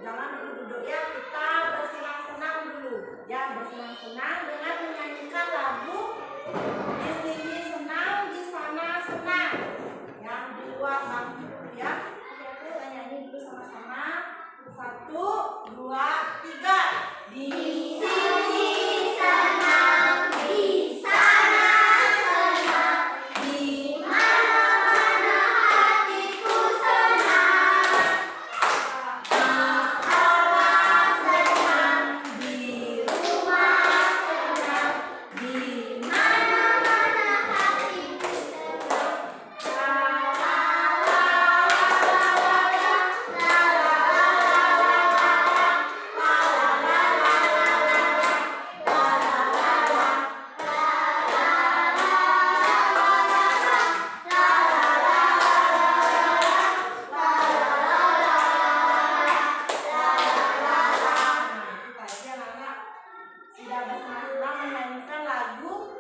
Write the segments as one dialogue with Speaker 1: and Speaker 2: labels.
Speaker 1: Jangan duduk-duduk ya, kita bersenang-senang dulu. Ya, bersenang-senang dengan menyanyikan lagu Di Sini Senang, Di Sana Senang. Yang di luar bangku ya. Kita nyanyi dulu sama-sama. 1, 2, 3. Di sini senang, di sana senang, di mana-mana hatiku senang. Di sekolah senang, di rumah senang, di mana-mana hatiku senang. Sudah bersenang-senang menyanyikan lagu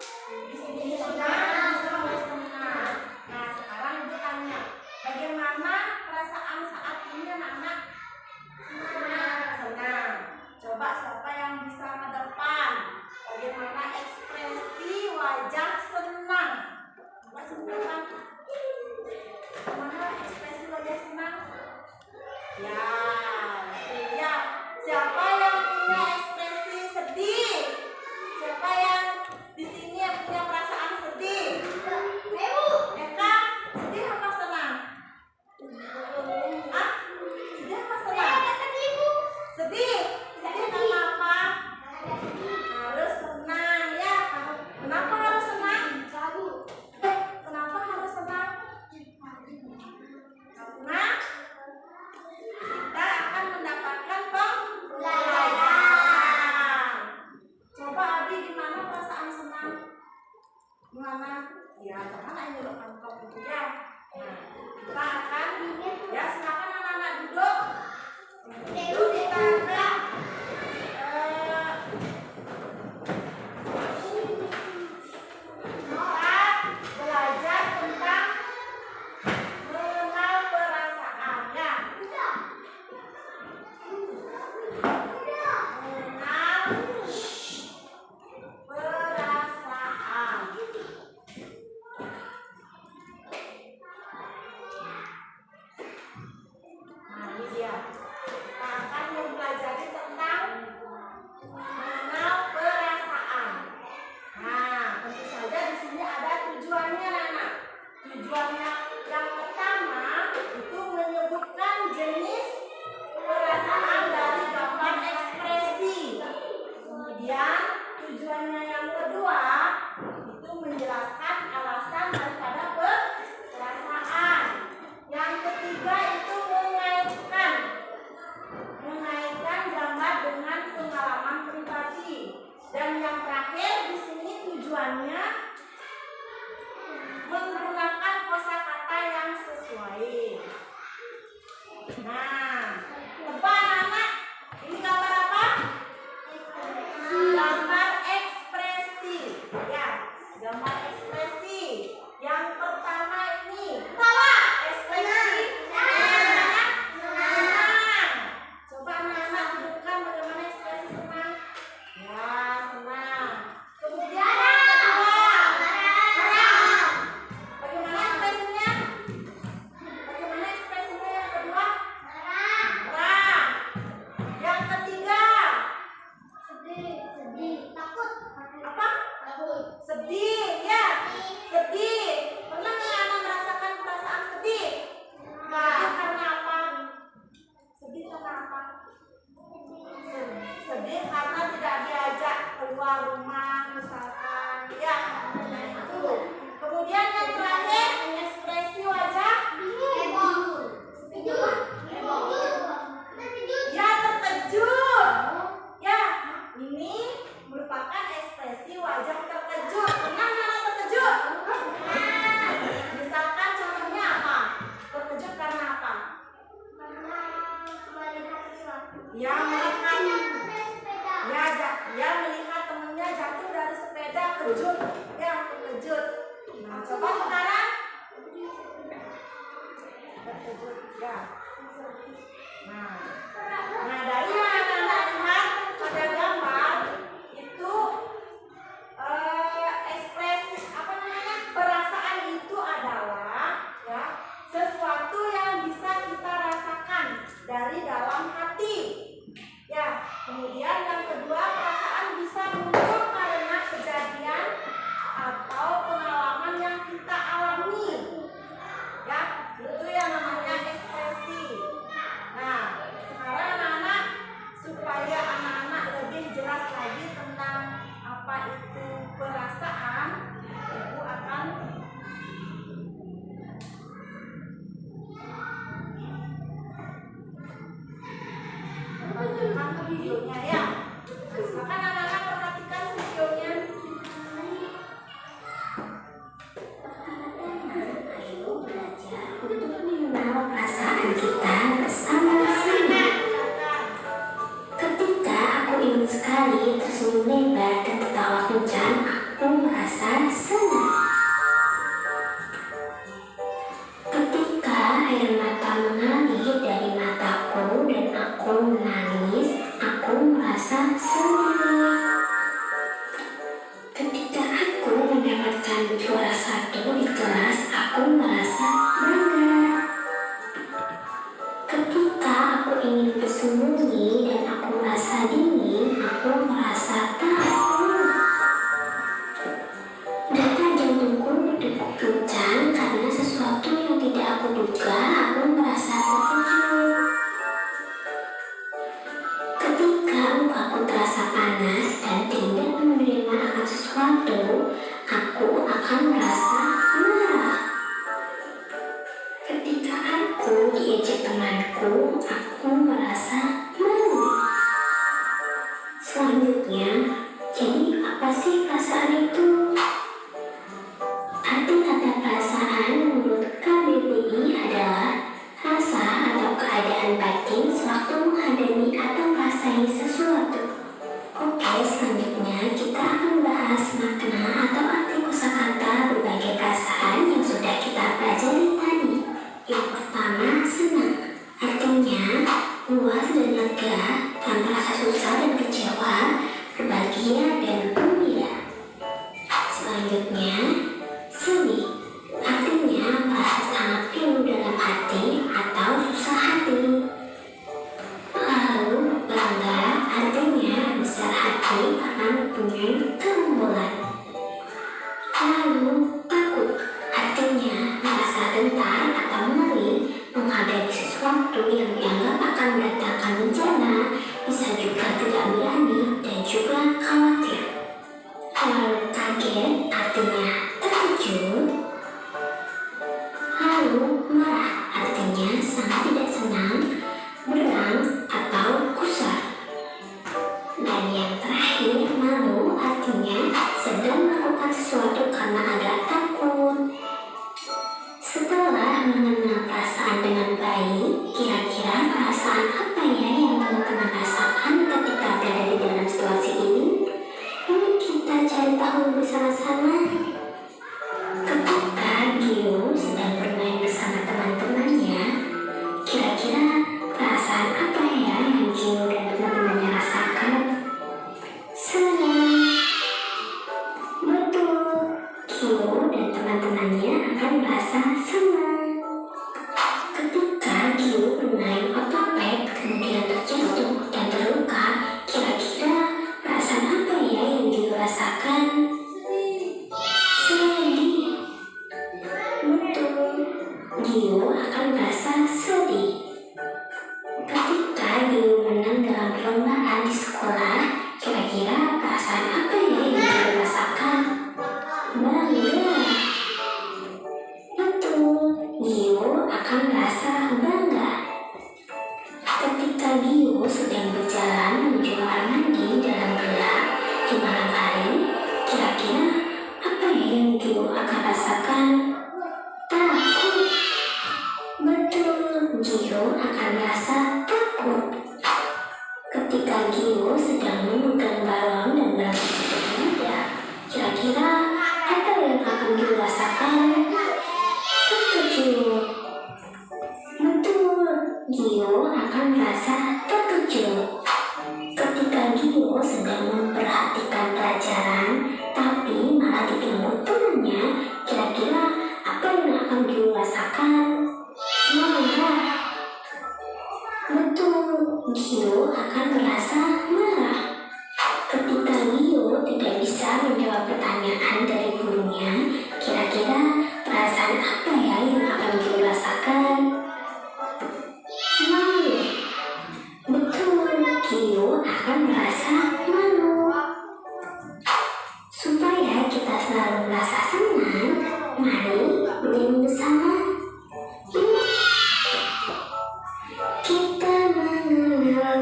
Speaker 1: Di Sini Senang, Di Sana Senang. Nah, sekarang ibu tanya, bagaimana perasaan saat ini anak-anak? Senang. Coba siapa yang bisa ke depan? Bagaimana ekspresi wajah senang? Coba sebentar. Bagaimana ekspresi wajah senang? Ya, ya. Siapa yang punya ekspresi sedih? Siapa yang di sini yang punya perasaan sedih? Eka, sedih apa senang? Ah, sedih apa senang? Sedih. Sedih karena apa? Harus senang ya. Kenapa harus senang? Kenapa harus senang? Karena kita akan mendapatkan pembelajaran. Coba Abi, gimana perasaan senang? Gimana? Ya, jangan hanya nyuruh kantong itu ya. Nah, kita akan ya, silakan anak-anak duduk. Duduk, kita akan belajar tentang mengenal perasaan ya. Mengenal perasaan. Nah, ini dia. Kita akan mempelajari tentang mengenal perasaan. Nah, tentu saja di sini ada tujuannya, anak. Tujuannya yang pertama itu menyebutkan jenis perasaan dari gambar ekspresi. Kemudian tujuannya yang kedua itu menjelaskan alasan daripada perasaan. Yang ketiga itu mengaitkan gambar dengan pengalaman pribadi. Dan yang terakhir di sini tujuannya menggunakan kosakata yang sesuai. Nah, coba anak-anak, ini gambar apa? Gambar ekspresi. Ya, gambar ekspresi. Yang pertama ini ekspresi senang. Coba anak-anak tunjukkan bagaimana ekspresi senang. Ya, senang. Kemudian yang kedua, marah. Bagaimana ekspresinya? Bagaimana ekspresinya yang kedua? Marah. Yang ketiga, sedih. Takut. Apa? Sedih, ya. Sedih. Pernah nggak anak merasakan perasaan sedih? Sedih karena apa? Sedih karena apa? Sedih karena tidak diajak keluar rumah misalkan. Ya, nah itu. Kemudian yang terakhir, ekspresi wajah ya, terkejut. Ya, ini merupakan ekspresi wajah terkejut. Pernah nggak terkejut? Misalkan contohnya apa? Terkejut karena apa? Ya, melihat temennya jatuh dari sepeda, kejut. Ya, terkejut. Nah, coba sekarang terkejut ya. Nah, ke videonya ya. Silakan anak-anak perhatikan videonya.
Speaker 2: Ayo belajar untuk mengenal perasaan kita bersama-sama. Ketika aku ingin sekali tersenyum lebar dan tertawa kencang, aku merasa senang. Ketika air mata mengalir dari mataku dan aku menangis, aku merasa senang. Ketika aku mendapatkan juara 1 di kelas, aku merasa bangga. Ketika aku ingin bersembunyi dan aku merasa dingin, aku merasa takut. Detak jantungku berdegup kencang karena sesuatu yang tidak aku duga, aku merasa terkejut. Ketika mukaku terasa panas dan tidak menerima akan sesuatu, aku akan merasa marah. Ketika aku diejek temanku, aku merasa malu. Selanjutnya, jadi apa sih perasaan itu? Arti kata perasaan menurut KBBI adalah rasa atau keadaan batin sewaktu menghadapi atau merasai sesuatu. Oke, selanjutnya kita akan bahas makna atau arti kosakata berbagai perasaan yang sudah kita pelajari tadi. Yang pertama, senang. Artinya puas dan lega tanpa rasa susah dan kecewa, berbahagia dan gembira. Selanjutnya, sedih. Artinya merasa sangat pilu dalam hati atau susah hati. Lalu bangga, artinya besar hati karena mempunyai keunggulan. Lalu takut, artinya merasa gentar atau ngeri menghadapi sesuatu yang dianggap akan mendatangkan bencana, bisa juga tidak berani dan juga khawatir. Lalu kaget, artinya terkejut. Lalu marah, artinya sangat tidak senang, berang atau kusar. Dan yang terakhir, malu, artinya sedang melakukan sesuatu karena agak takut. Setelah mengenal perasaan dengan baik, kira-kira perasaan apa ya yang teman-teman rasakan ketika berada di dalam situasi ini? Yuk kita cari tahu bersama-sama. Ketika Gio sedang bermain bersama teman-temannya, kira-kira perasaan apa ya yang Gio dan teman-temannya rasakan? Senang. Betul, Gio dan teman-temannya akan merasa senang. Ketika Gio bermain otopet kemudian terjatuh dan terluka, kira-kira perasaan apa ya yang Gio rasakan? Sedih. Betul, Gio akan merasa sedih. Ketika Gio menang dalam perlombaan di sekolah, kira-kira perasaan apa ya yang Gio rasakan? Bangga. Betul, Gio akan merasa bangga. Ketika Gio sedang berjalan menuju kamar mandi dalam gelap di malam hari, kira-kira apa ya yang Gio akan rasakan? Takut. Betul, Gio akan merasa takut. Ketika Gio sedang memegang balon dan balon itu meledak, kira-kira apa yang akan Gio rasakan? Terkejut. Betul, Gio akan merasa terkejut. Ketika Gio sedang memperhatikan pelajaran, tapi malah diganggu temannya, kira-kira apa yang akan Gio rasakan? Marah. Betul, Gio akan merasa marah. Ketika Gio tidak bisa menjawab pertanyaan dari gurunya, kira-kira perasaan apa ya yang akan Gio rasakan? Malu. Betul, Gio akan merasa malu. Supaya kita selalu merasa senang, mari bernyanyi bersama. Yuk. Kita mengenal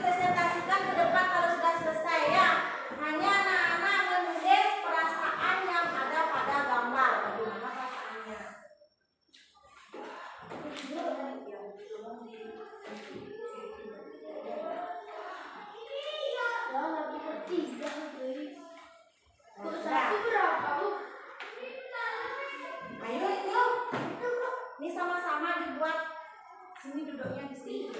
Speaker 1: dipresentasikan ke depan kalau sudah selesai ya. Hanya anak-anak menulis perasaan yang ada pada gambar. Bagaimana perasaannya? Ayo yuk. Ini sama-sama dibuat. Sini duduknya di sini.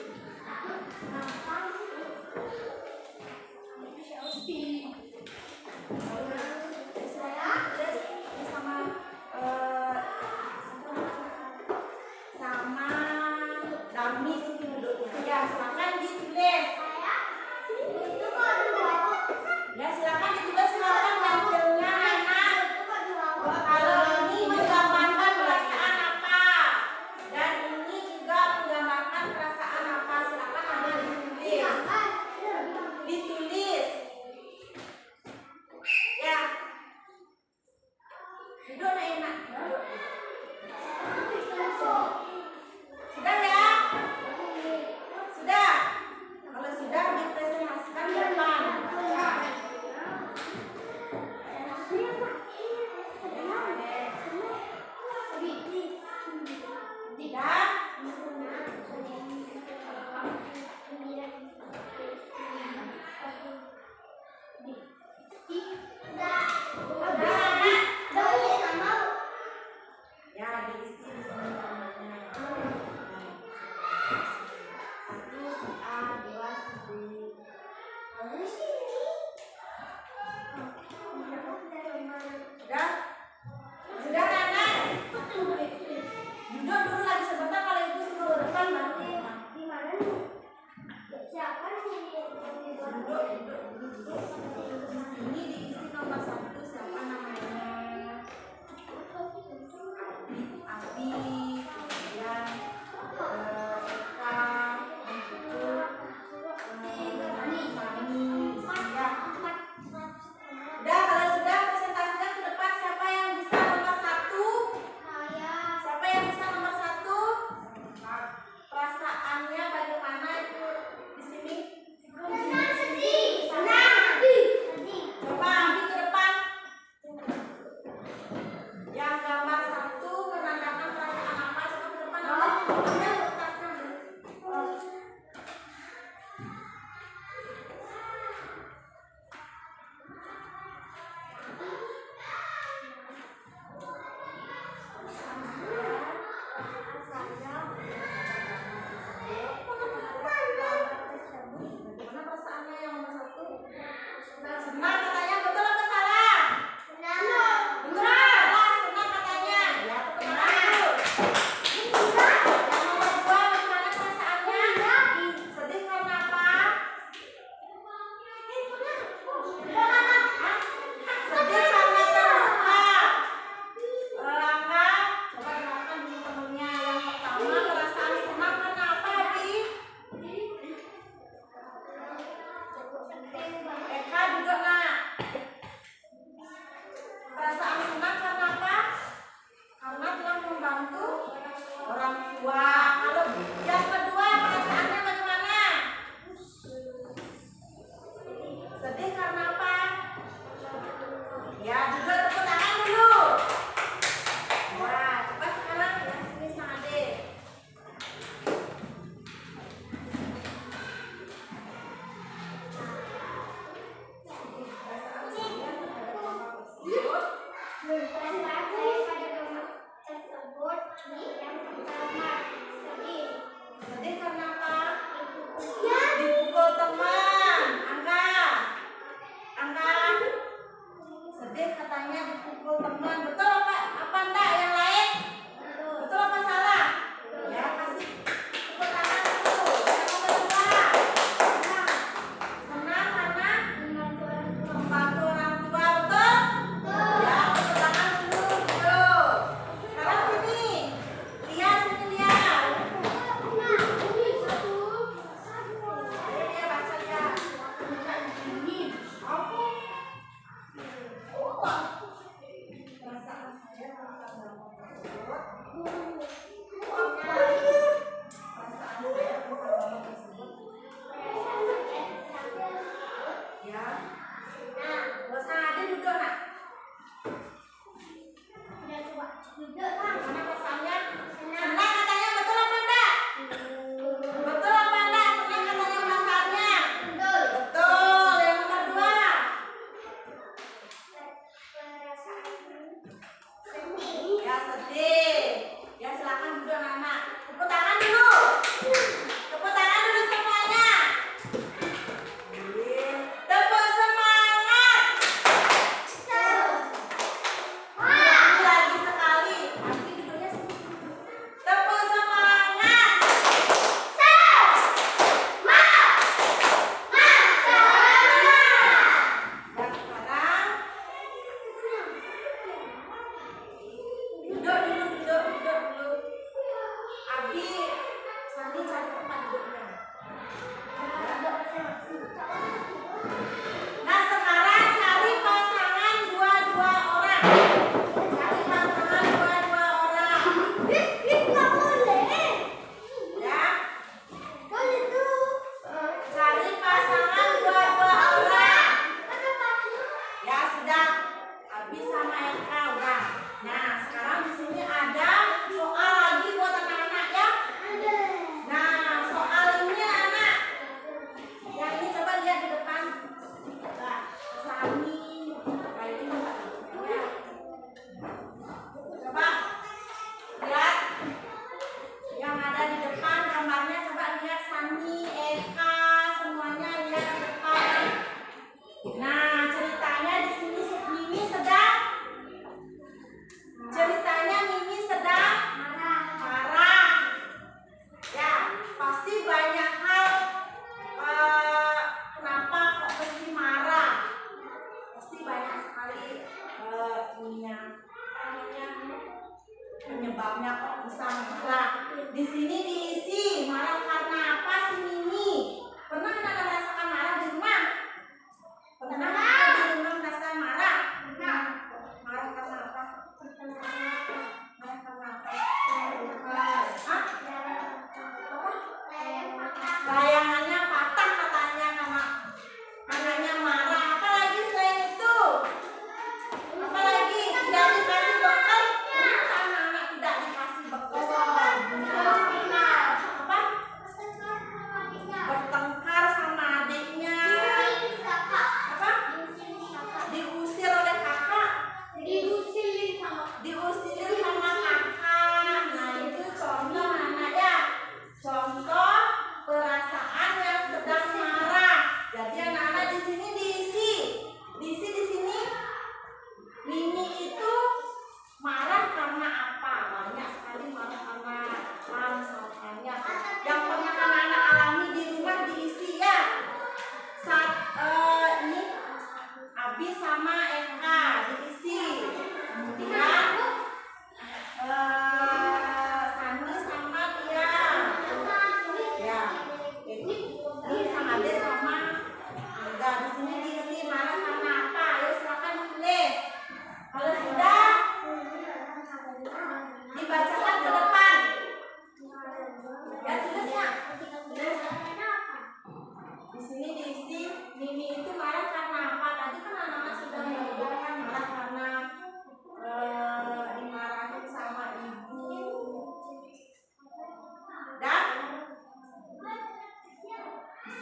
Speaker 1: Sama Dami sini duduknya. Ya, silakan ditulis. Ya, silakan.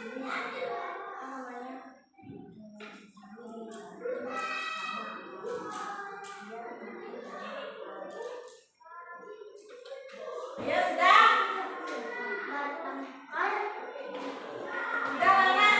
Speaker 1: ini apa namanya? Ya sudah. Udah mana?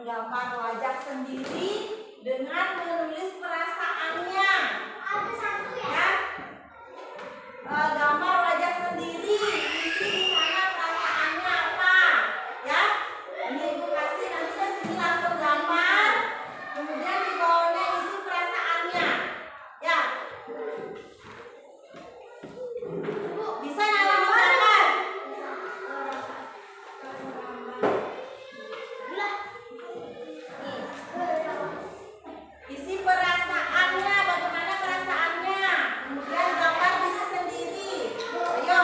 Speaker 1: menggambar wajah sendiri dengan menulis perasaannya. Ya. Gambar wajah sendiri, isi di sana perasaannya apa, ya. Ini Ibu kasih, nanti saya sini langsung gambar, kemudian di bawahnya isi perasaannya, ya. Bisa nyala gambar? Isi perasaannya, bagaimana perasaannya, kemudian gambar diri sendiri. Ayo,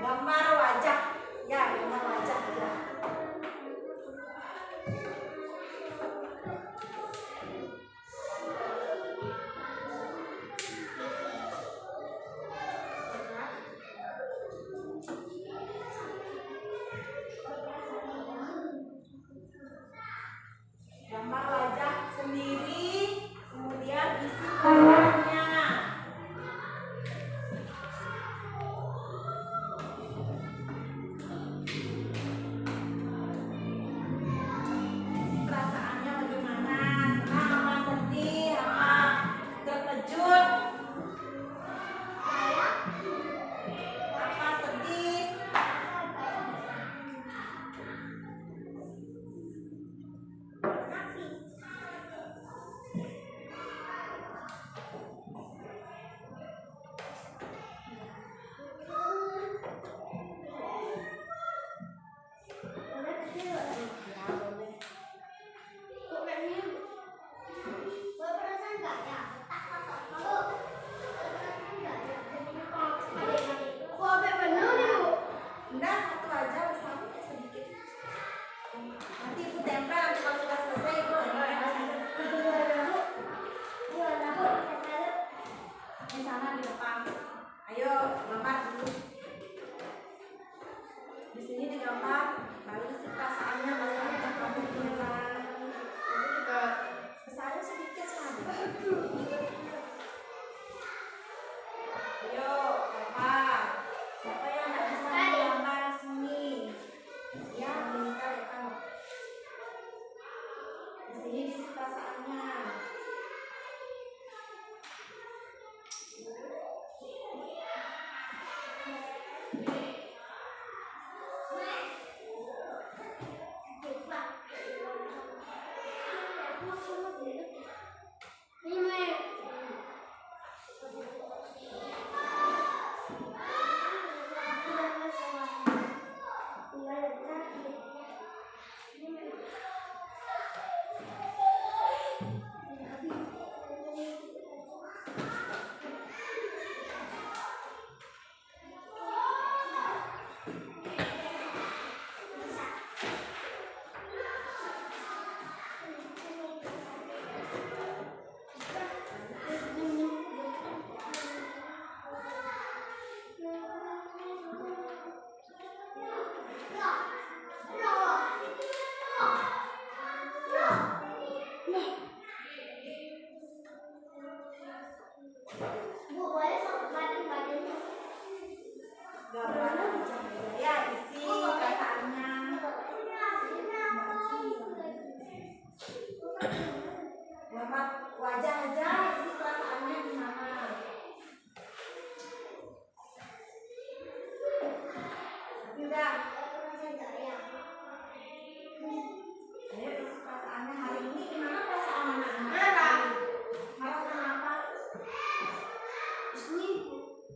Speaker 1: gambar wajah, ya, gambar wajah, ya. Gambar wajah sendiri, kemudian isi perasaannya. Isi perasaannya bagaimana? Senang apa, sedih apa, terkejut apa, sedih. Enggak, satu aja besarnya sedikit. Nanti Ibu tempel, nanti kalau sudah selesai Ibu di sana di depan. Ayo gambar dulu. Di sini digambar, lalu isi perasaannya, masalahnya kamu bilang. Kamu juga besarnya sedikit saja. Ayo gambar. Siapa yang nggak bisa menggambar sini? Ya, minta ya kamu. Di sini diisi perasaannya. Gambar aja. Ya, isi perasaannya. Gambar wajah aja, isi perasaannya gimana? Udah. Ayo isi perasaannya hari ini gimana perasaan anak-anak? Marah kenapa?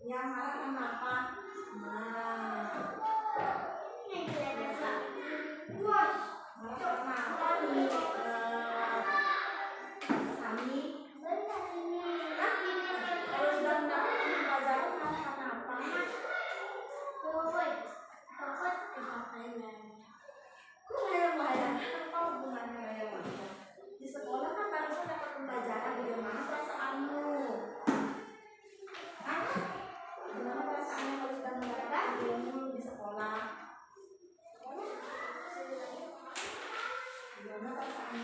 Speaker 1: Ya, marah kenapa? Nah, marah kenapa nih? Sami? Kalau sudah mendapat pelajaran marah kenapa? Kok layang-layang? Apa hubungannya layang-layang? Di sekolah kan harusnya dapat pembelajaran bagaimana perasaanmu. Hah? Gimana perasaannya kalau sudah mendapat ilmu di sekolah? Gimana perasaannya?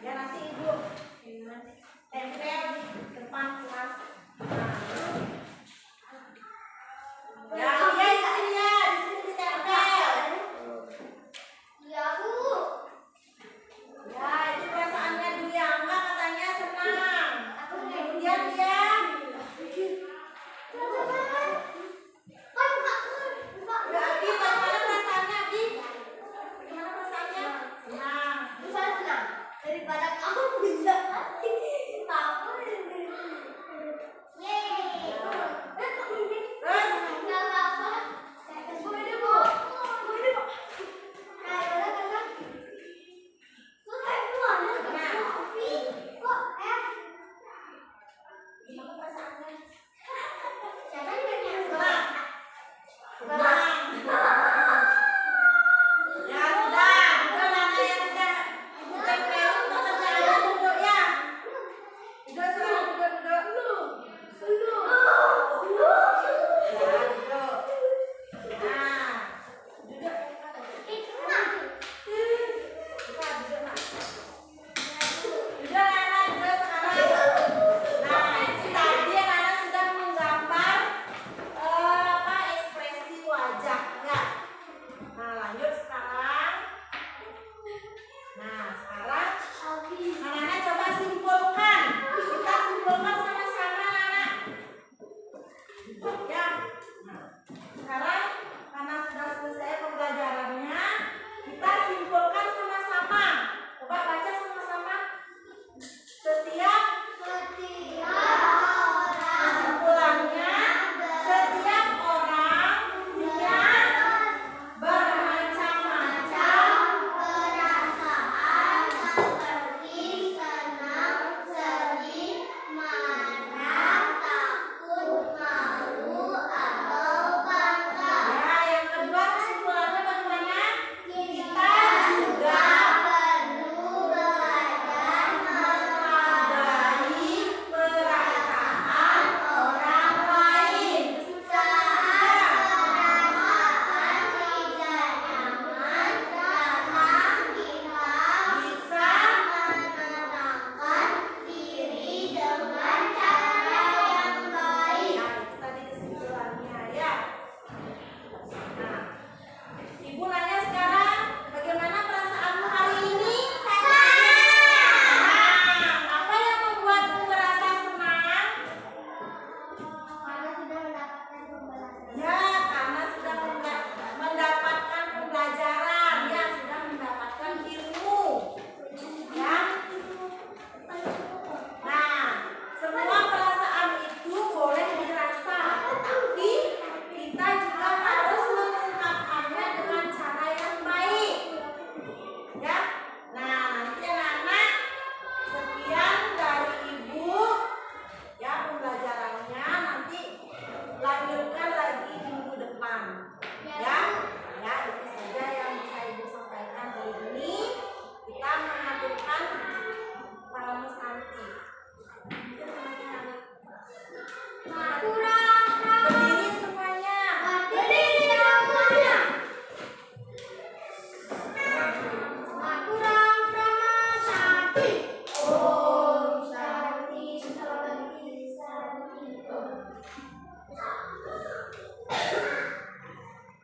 Speaker 1: Ya nanti ibu tempel di depan kelas. Ya, dia di sini ya, di sini ditempel.
Speaker 3: Ya, Bu.
Speaker 1: Ya, itu perasaannya dia, Mbak katanya senang. Kemudian dia ya, Abi, bagaimana perasaannya, Abi? Bagaimana perasaannya? Senang.
Speaker 3: Daripada kamu bisa.